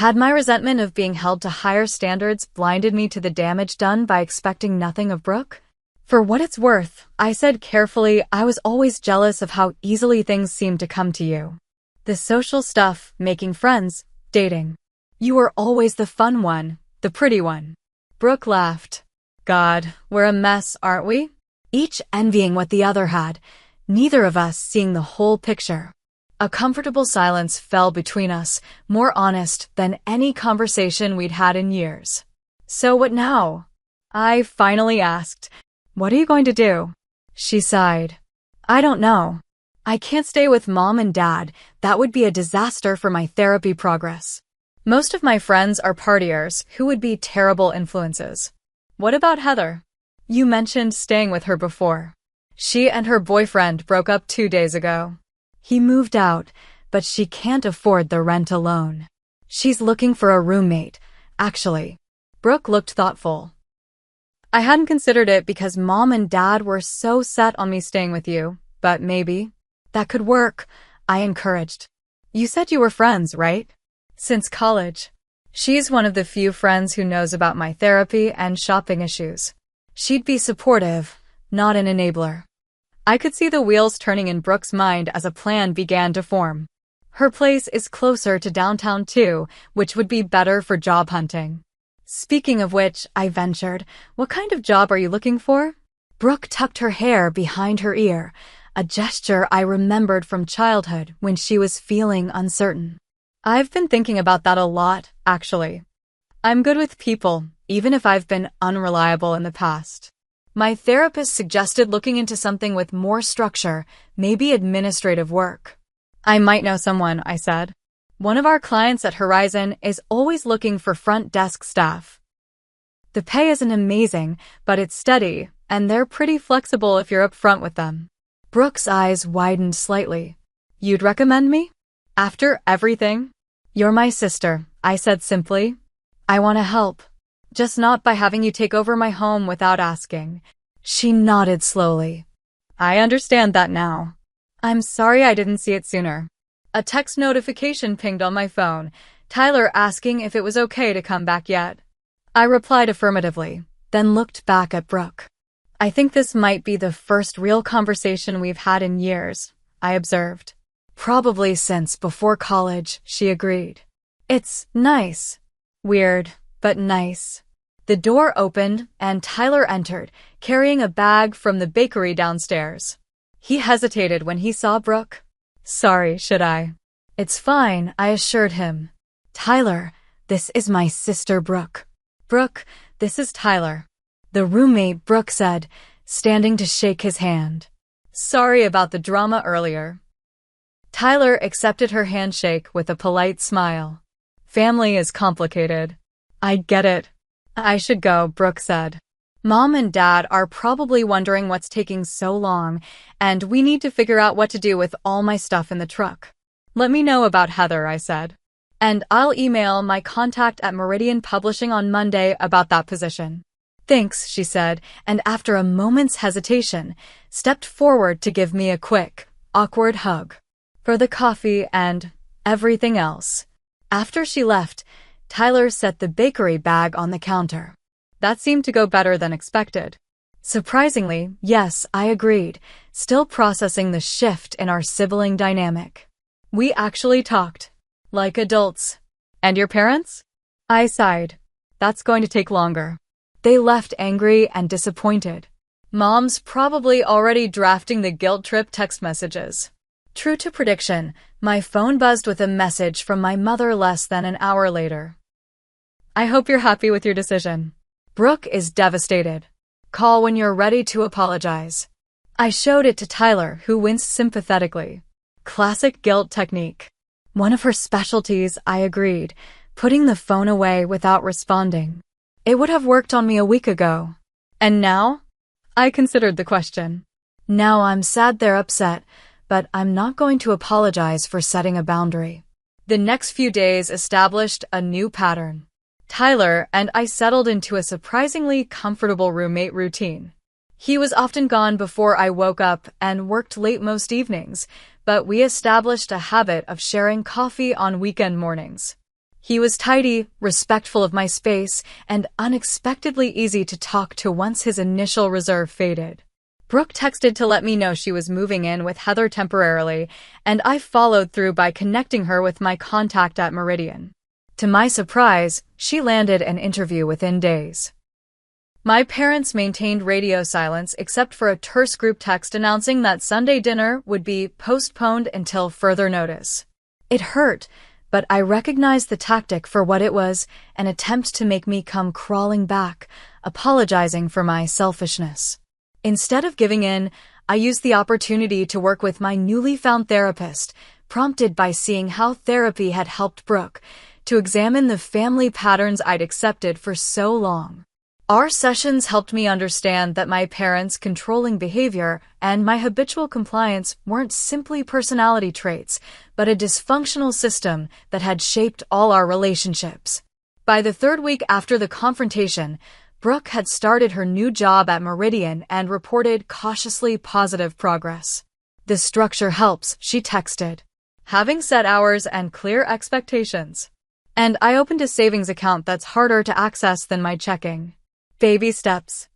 Had my resentment of being held to higher standards blinded me to the damage done by expecting nothing of Brooke? "For what it's worth," I said carefully, "I was always jealous of how easily things seemed to come to you. The social stuff, making friends, dating. You were always the fun one, the pretty one." Brooke laughed. God, we're a mess, aren't we? Each envying what the other had, neither of us seeing the whole picture. A comfortable silence fell between us, more honest than any conversation we'd had in years. So what now? I finally asked. What are you going to do? She sighed. I don't know. I can't stay with Mom and Dad. That would be a disaster for my therapy progress. Most of my friends are partiers who would be terrible influences. What about Heather? You mentioned staying with her before. She and her boyfriend broke up 2 days ago. He moved out, but she can't afford the rent alone. She's looking for a roommate, actually. Brooke looked thoughtful. I hadn't considered it because Mom and Dad were so set on me staying with you, but maybe that could work, I encouraged. You said you were friends, right? Since college. She's one of the few friends who knows about my therapy and shopping issues. She'd be supportive, not an enabler. I could see the wheels turning in Brooke's mind as a plan began to form. Her place is closer to downtown too, which would be better for job hunting. Speaking of which, I ventured, what kind of job are you looking for? Brooke tucked her hair behind her ear, a gesture I remembered from childhood when she was feeling uncertain. I've been thinking about that a lot, actually. I'm good with people, even if I've been unreliable in the past. My therapist suggested looking into something with more structure, maybe administrative work. I might know someone, I said. One of our clients at Horizon is always looking for front desk staff. The pay isn't amazing, but it's steady, and they're pretty flexible if you're upfront with them. Brooke's eyes widened slightly. You'd recommend me? After everything? You're my sister, I said simply. I want to help. Just not by having you take over my home without asking. She nodded slowly. I understand that now. I'm sorry I didn't see it sooner. A text notification pinged on my phone, Tyler asking if it was okay to come back yet. I replied affirmatively, then looked back at Brooke. I think this might be the first real conversation we've had in years, I observed. Probably since before college, she agreed. It's nice. Weird, but nice. The door opened and Tyler entered, carrying a bag from the bakery downstairs. He hesitated when he saw Brooke. Sorry, should I? It's fine, I assured him. Tyler, this is my sister Brooke. Brooke, this is Tyler. The roommate, Brooke said, standing to shake his hand. Sorry about the drama earlier. Tyler accepted her handshake with a polite smile. Family is complicated. I get it. I should go, Brooke said. Mom and Dad are probably wondering what's taking so long, and we need to figure out what to do with all my stuff in the truck. Let me know about Heather, I said. And I'll email my contact at Meridian Publishing on Monday about that position. Thanks, she said, and after a moment's hesitation, stepped forward to give me a quick, awkward hug. For the coffee and everything else. After she left, Tyler set the bakery bag on the counter. That seemed to go better than expected. Surprisingly, yes, I agreed, still processing the shift in our sibling dynamic. We actually talked. Like adults. And your parents? I sighed. That's going to take longer. They left angry and disappointed. Mom's probably already drafting the guilt trip text messages. True to prediction, my phone buzzed with a message from my mother less than an hour later. I hope you're happy with your decision. Brooke is devastated. Call when you're ready to apologize. I showed it to Tyler, who winced sympathetically. Classic guilt technique. One of her specialties, I agreed, putting the phone away without responding. It would have worked on me a week ago. And now? I considered the question. Now I'm sad they're upset, but I'm not going to apologize for setting a boundary. The next few days established a new pattern. Tyler and I settled into a surprisingly comfortable roommate routine. He was often gone before I woke up and worked late most evenings, but we established a habit of sharing coffee on weekend mornings. He was tidy, respectful of my space, and unexpectedly easy to talk to once his initial reserve faded. Brooke texted to let me know she was moving in with Heather temporarily, and I followed through by connecting her with my contact at Meridian. To my surprise, she landed an interview within days. My parents maintained radio silence except for a terse group text announcing that Sunday dinner would be postponed until further notice. It hurt, but I recognized the tactic for what it was, an attempt to make me come crawling back, apologizing for my selfishness. Instead of giving in, I used the opportunity to work with my newly found therapist, prompted by seeing how therapy had helped Brooke, to examine the family patterns I'd accepted for so long. Our sessions helped me understand that my parents' controlling behavior and my habitual compliance weren't simply personality traits, but a dysfunctional system that had shaped all our relationships. By the third week after the confrontation, Brooke had started her new job at Meridian and reported cautiously positive progress. "The structure helps," she texted. "Having set hours and clear expectations. And I opened a savings account that's harder to access than my checking. Baby steps."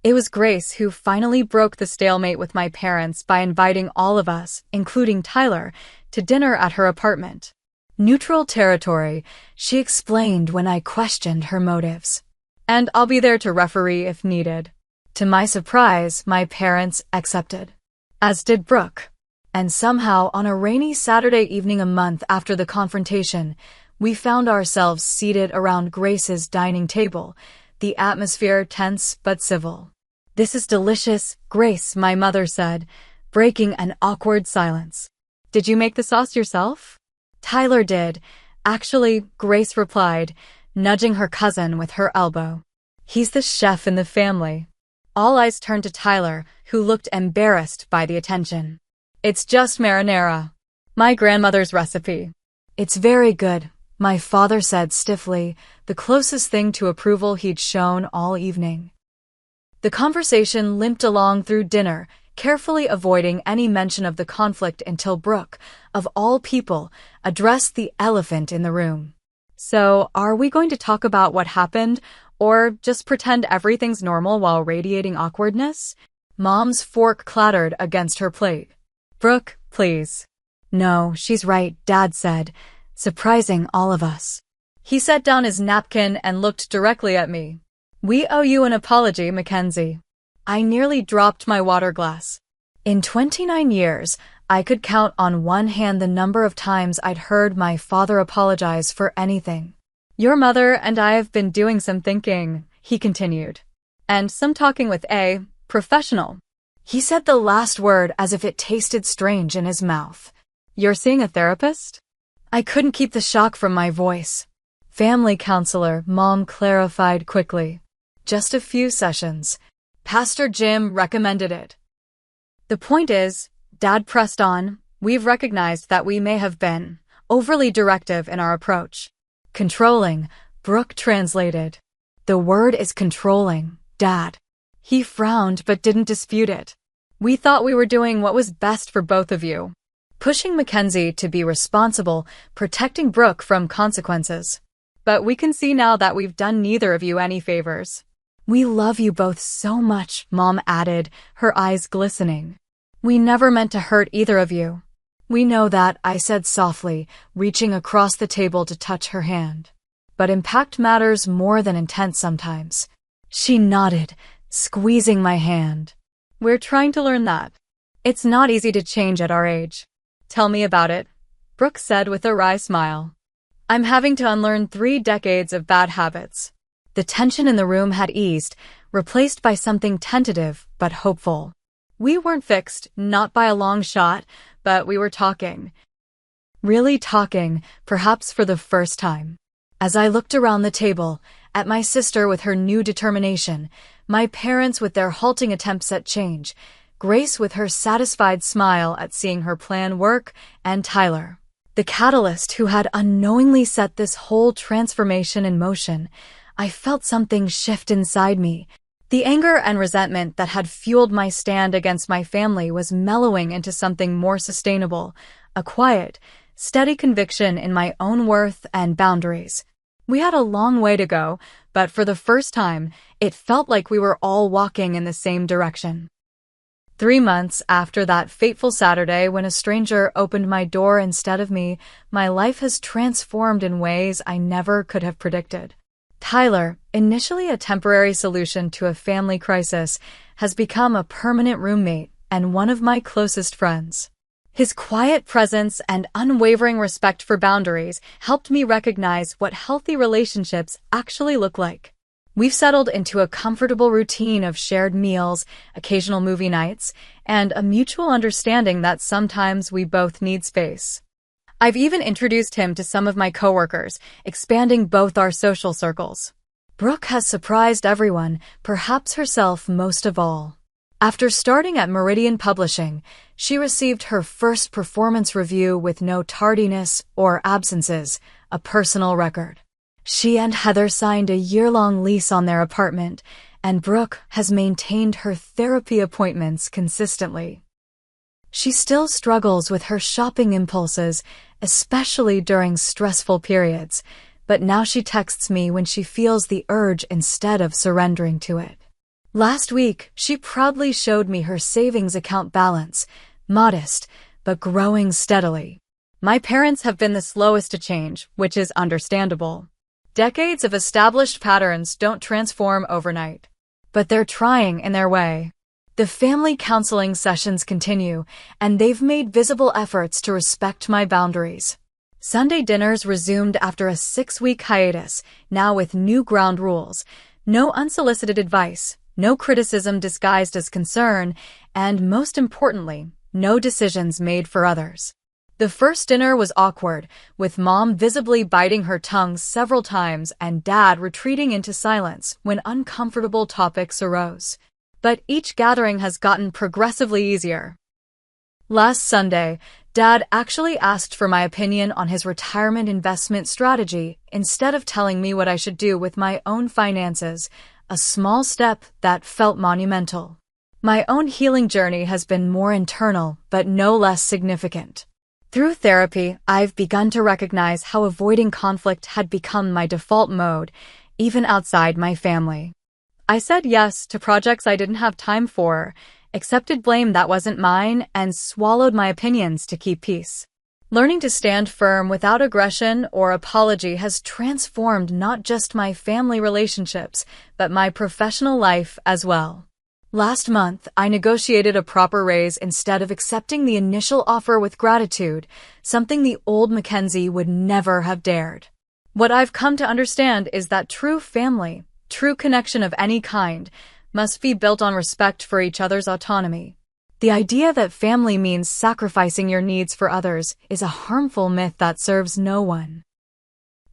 It was Grace who finally broke the stalemate with my parents by inviting all of us, including Tyler, to dinner at her apartment. "Neutral territory," she explained when I questioned her motives. "And I'll be there to referee if needed." To my surprise, my parents accepted. As did Brooke. And somehow, on a rainy Saturday evening a month after the confrontation, we found ourselves seated around Grace's dining table, the atmosphere tense but civil. "This is delicious, Grace," my mother said, breaking an awkward silence. "Did you make the sauce yourself?" "Tyler did. Actually," Grace replied, nudging her cousin with her elbow. "He's the chef in the family." All eyes turned to Tyler, who looked embarrassed by the attention. "It's just marinara. My grandmother's recipe." "It's very good," my father said stiffly, the closest thing to approval he'd shown all evening. The conversation limped along through dinner, carefully avoiding any mention of the conflict until Brooke, of all people, addressed the elephant in the room. "So, are we going to talk about what happened, or just pretend everything's normal while radiating awkwardness?" Mom's fork clattered against her plate. "Brooke, please." "No, she's right," Dad said, surprising all of us. He set down his napkin and looked directly at me. "We owe you an apology, Mackenzie." I nearly dropped my water glass. In 29 years, I could count on one hand the number of times I'd heard my father apologize for anything. "Your mother and I have been doing some thinking," he continued. "And some talking with a professional." He said the last word as if it tasted strange in his mouth. "You're seeing a therapist?" I couldn't keep the shock from my voice. "Family counselor," Mom clarified quickly. "Just a few sessions. Pastor Jim recommended it." "The point is," Dad pressed on, "we've recognized that we may have been overly directive in our approach." "Controlling," Brooke translated. "The word is controlling, Dad." He frowned but didn't dispute it. "We thought we were doing what was best for both of you. Pushing Mackenzie to be responsible, protecting Brooke from consequences. But we can see now that we've done neither of you any favors." "We love you both so much," Mom added, her eyes glistening. "We never meant to hurt either of you." "We know that," I said softly, reaching across the table to touch her hand. "But impact matters more than intent sometimes." She nodded, squeezing my hand. "We're trying to learn that. It's not easy to change at our age." "Tell me about it," Brooke said with a wry smile. "I'm having to unlearn 3 decades of bad habits." The tension in the room had eased, replaced by something tentative but hopeful. We weren't fixed, not by a long shot, but we were talking. Really talking, perhaps for the first time. As I looked around the table, at my sister with her new determination, my parents with their halting attempts at change, Grace with her satisfied smile at seeing her plan work, and Tyler, the catalyst who had unknowingly set this whole transformation in motion, I felt something shift inside me. The anger and resentment that had fueled my stand against my family was mellowing into something more sustainable, a quiet, steady conviction in my own worth and boundaries. We had a long way to go, but for the first time, it felt like we were all walking in the same direction. 3 months after that fateful Saturday when a stranger opened my door instead of me, my life has transformed in ways I never could have predicted. Tyler, initially a temporary solution to a family crisis, has become a permanent roommate and one of my closest friends. His quiet presence and unwavering respect for boundaries helped me recognize what healthy relationships actually look like. We've settled into a comfortable routine of shared meals, occasional movie nights, and a mutual understanding that sometimes we both need space. I've even introduced him to some of my coworkers, expanding both our social circles. Brooke has surprised everyone, perhaps herself most of all. After starting at Meridian Publishing, she received her first performance review with no tardiness or absences, a personal record. She and Heather signed a year-long lease on their apartment, and Brooke has maintained her therapy appointments consistently. She still struggles with her shopping impulses, especially during stressful periods, but now she texts me when she feels the urge instead of surrendering to it. Last week, she proudly showed me her savings account balance, modest, but growing steadily. My parents have been the slowest to change, which is understandable. Decades of established patterns don't transform overnight, but they're trying in their way. The family counseling sessions continue, and they've made visible efforts to respect my boundaries. Sunday dinners resumed after a 6-week hiatus, now with new ground rules. No unsolicited advice, no criticism disguised as concern, and most importantly, no decisions made for others. The first dinner was awkward, with Mom visibly biting her tongue several times and Dad retreating into silence when uncomfortable topics arose. But each gathering has gotten progressively easier. Last Sunday, Dad actually asked for my opinion on his retirement investment strategy instead of telling me what I should do with my own finances, a small step that felt monumental. My own healing journey has been more internal, but no less significant. Through therapy, I've begun to recognize how avoiding conflict had become my default mode, even outside my family. I said yes to projects I didn't have time for, accepted blame that wasn't mine, and swallowed my opinions to keep peace. Learning to stand firm without aggression or apology has transformed not just my family relationships, but my professional life as well. Last month, I negotiated a proper raise instead of accepting the initial offer with gratitude, something the old Mackenzie would never have dared. What I've come to understand is that true family, true connection of any kind, must be built on respect for each other's autonomy. The idea that family means sacrificing your needs for others is a harmful myth that serves no one.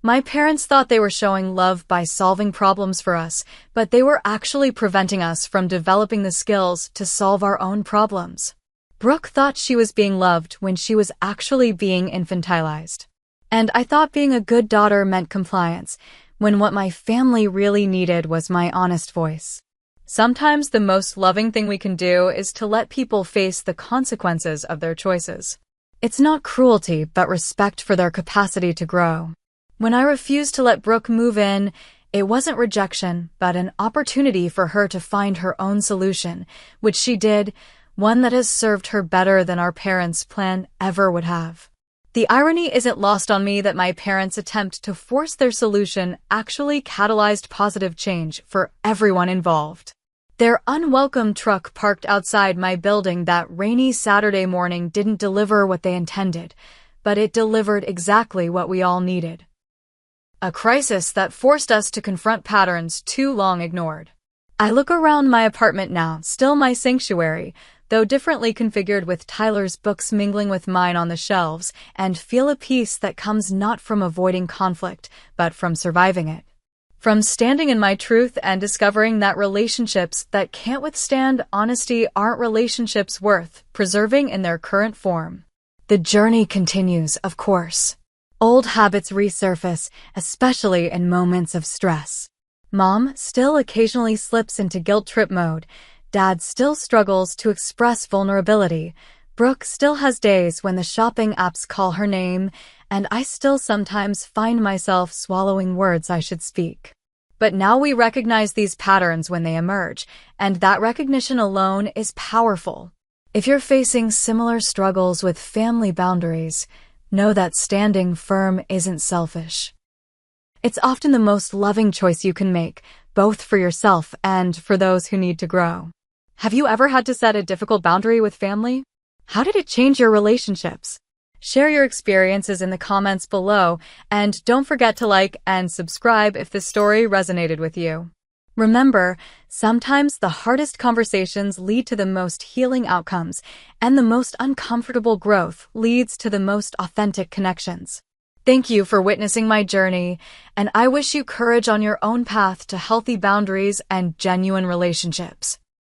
My parents thought they were showing love by solving problems for us, but they were actually preventing us from developing the skills to solve our own problems. Brooke thought she was being loved when she was actually being infantilized. And I thought being a good daughter meant compliance, when what my family really needed was my honest voice. Sometimes the most loving thing we can do is to let people face the consequences of their choices. It's not cruelty, but respect for their capacity to grow. When I refused to let Brooke move in, it wasn't rejection, but an opportunity for her to find her own solution, which she did, one that has served her better than our parents' plan ever would have. The irony isn't lost on me that my parents' attempt to force their solution actually catalyzed positive change for everyone involved. Their unwelcome truck parked outside my building that rainy Saturday morning didn't deliver what they intended, but it delivered exactly what we all needed. A crisis that forced us to confront patterns too long ignored. I look around my apartment now, still my sanctuary, though differently configured with Tyler's books mingling with mine on the shelves, and feel a peace that comes not from avoiding conflict, but from surviving it. From standing in my truth and discovering that relationships that can't withstand honesty aren't relationships worth preserving in their current form. The journey continues, of course. Old habits resurface, especially in moments of stress. Mom still occasionally slips into guilt trip mode. Dad still struggles to express vulnerability. Brooke still has days when the shopping apps call her name, and I still sometimes find myself swallowing words I should speak. But now we recognize these patterns when they emerge, and that recognition alone is powerful. If you're facing similar struggles with family boundaries, know that standing firm isn't selfish. It's often the most loving choice you can make, both for yourself and for those who need to grow. Have you ever had to set a difficult boundary with family? How did it change your relationships? Share your experiences in the comments below, and don't forget to like and subscribe if this story resonated with you. Remember, sometimes the hardest conversations lead to the most healing outcomes, and the most uncomfortable growth leads to the most authentic connections. Thank you for witnessing my journey, and I wish you courage on your own path to healthy boundaries and genuine relationships.